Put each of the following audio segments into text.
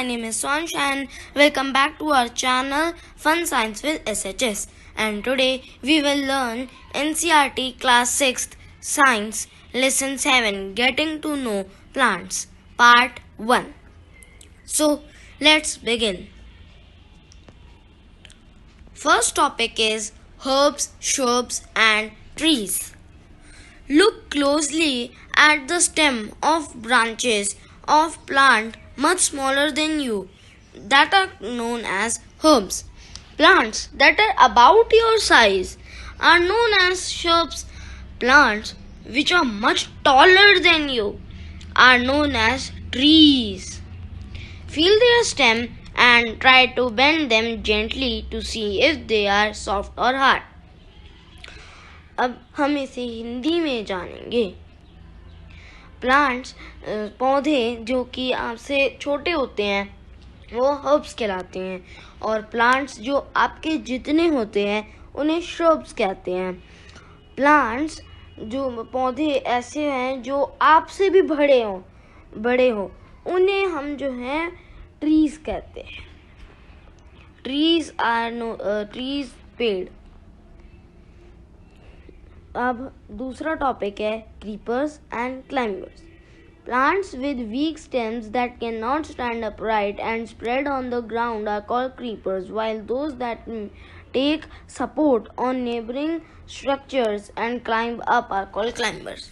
my name is Swansh and welcome back to our channel Fun Science with SHS. And today we will learn NCERT Class 6th Science Lesson 7 Getting to Know Plants Part 1. So let's begin. First topic is herbs, shrubs and trees. Look closely at the stem of branches of plant much smaller than you that are known as herbs. Plants that are about your size are known as shrubs. Plants which are much taller than you are known as trees. Feel their stem and try to bend them gently to see if they are soft or hard. अब हम इसे हिंदी में जानेंगे. Plants पौधे जो कि आपसे छोटे होते हैं वो हर्ब्स कहलाते हैं और प्लांट्स जो आपके जितने होते हैं उन्हें श्रब्स कहते हैं. प्लांट्स जो पौधे ऐसे हैं जो आपसे भी बड़े हो उन्हें हम जो हैं ट्रीज कहते हैं. ट्रीज पेड़. अब दूसरा टॉपिक है creepers and climbers. Plants with weak stems that cannot stand upright and spread on the ground are called creepers, while those that take support on neighboring structures and climb up are called climbers.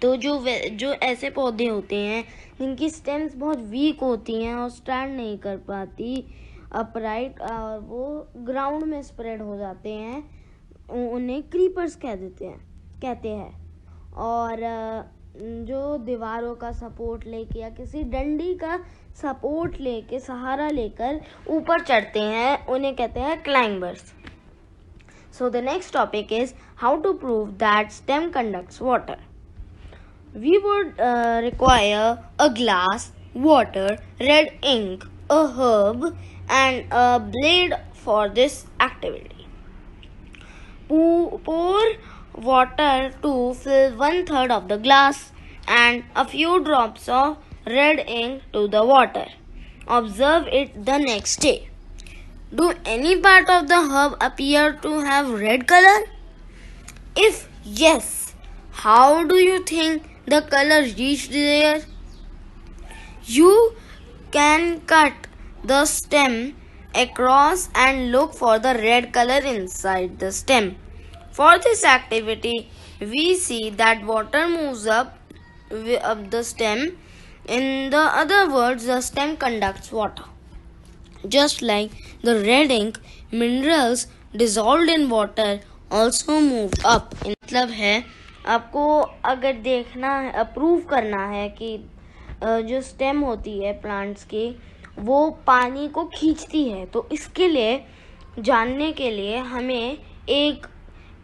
तो जो ऐसे पौधे होते हैं जिनकी stems बहुत week होती हैं और स्टैंड नहीं कर पाती अपराइट और वो ग्राउंड में स्प्रेड हो जाते हैं, उन्हें क्रीपर्स कहते हैं. और जो दीवारों का सपोर्ट लेके या किसी डंडी का सपोर्ट लेके सहारा लेकर ऊपर चढ़ते हैं उन्हें कहते हैं climbers. So the next topic is how to prove that stem conducts water. We would require a glass, water, red ink, a herb and a blade for this activity. Pour water to fill 1/3 of the glass and a few drops of red ink to the water. Observe it the next day. Do any part of the herb appear to have red color? If yes, how do you think the color reached there? You can cut the stem across and look for the red color inside the stem. For this activity, we see that water moves up the stem. In the other words, the stem conducts water. Just like the red ink, minerals dissolved in water also move up. मतलब है आपको अगर देखना है, approve करना है कि जो स्टेम होती है प्लांट्स की वो पानी को खींचती है, तो इसके लिए जानने के लिए हमें एक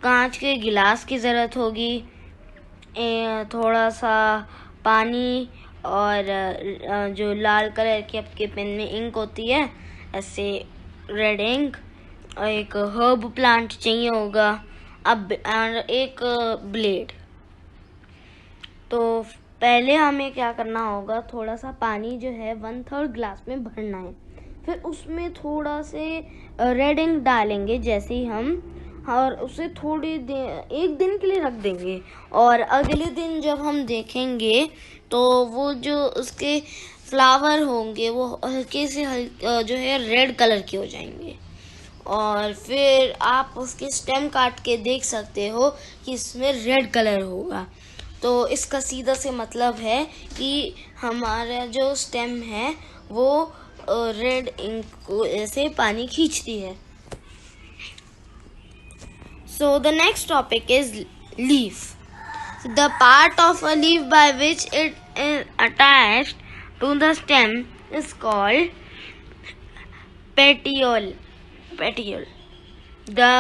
कांच के गिलास की ज़रूरत होगी, थोड़ा सा पानी और जो लाल कलर की आपके पेन में इंक होती है ऐसे रेड इंक, और एक हर्ब प्लांट चाहिए होगा, अब एक ब्लेड. तो पहले हमें क्या करना होगा, थोड़ा सा पानी जो है 1/3 ग्लास में भरना है. फिर उसमें थोड़ा से रेड इंक डालेंगे जैसे ही हम, और उसे एक दिन के लिए रख देंगे. और अगले दिन जब हम देखेंगे तो वो जो उसके फ्लावर होंगे वो हल्के से जो है रेड कलर के हो जाएंगे. और फिर आप उसके स्टेम काट के देख सकते हो कि इसमें रेड कलर होगा. तो इसका सीधा से मतलब है कि हमारा जो स्टेम है वो रेड इंक को ऐसे पानी खींचती है. So the next topic is leaf. The part of a leaf by which it is attached to the stem is called petiole. The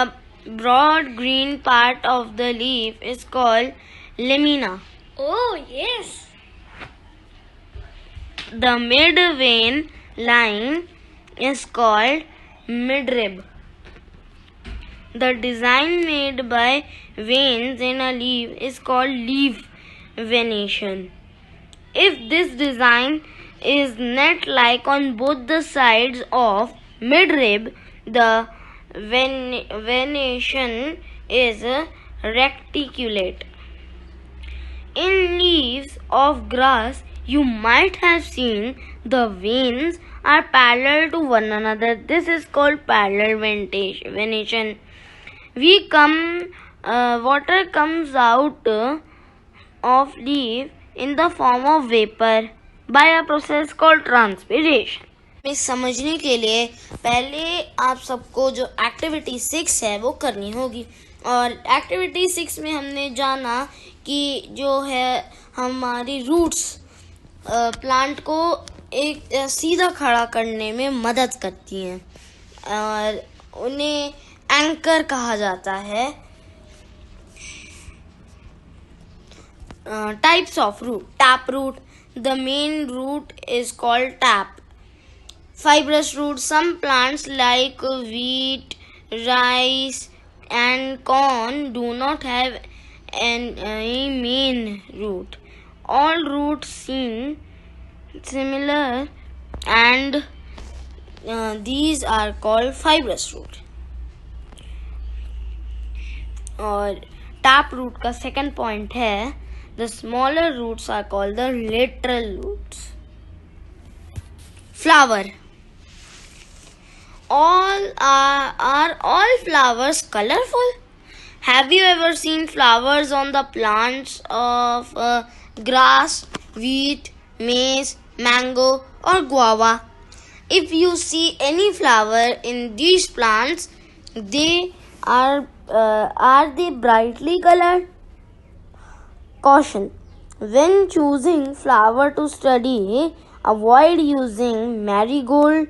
broad green part of the leaf is called lamina. Oh, yes. The mid-vein line is called midrib. The design made by veins in a leaf is called leaf venation. If this design is net-like on both the sides of midrib. The venation is reticulate. In leaves of grass, you might have seen the veins are parallel to one another. This is called parallel venation. Water comes out of leaf in the form of vapor by a process called transpiration. में समझने के लिए पहले आप सबको जो activity 6 है वो करनी होगी। और एक्टिविटी 6 में हमने जाना कि जो है हमारी रूट्स प्लांट को एक सीधा खड़ा करने में मदद करती हैं और उन्हें एंकर कहा जाता है। Types of root. Tap root. The main root is called tap. Fibrous root. Some plants like wheat, rice and corn do not have any main root. All roots seem similar and these are called fibrous root. और tap root का second point है the smaller roots are called the lateral roots. Flower. Are all flowers colorful? Have you ever seen flowers on the plants of grass, wheat, maize, mango or guava? If you see any flower in these plants, they are they brightly colored? Caution. When choosing flower to study, avoid using marigold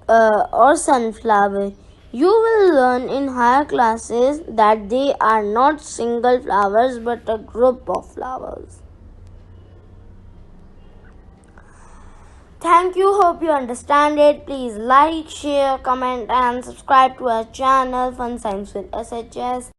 or sunflower. You will learn in higher classes that they are not single flowers but a group of flowers. Thank you. Hope you understand it. Please like, share, comment and subscribe to our channel Fun Science with SHS.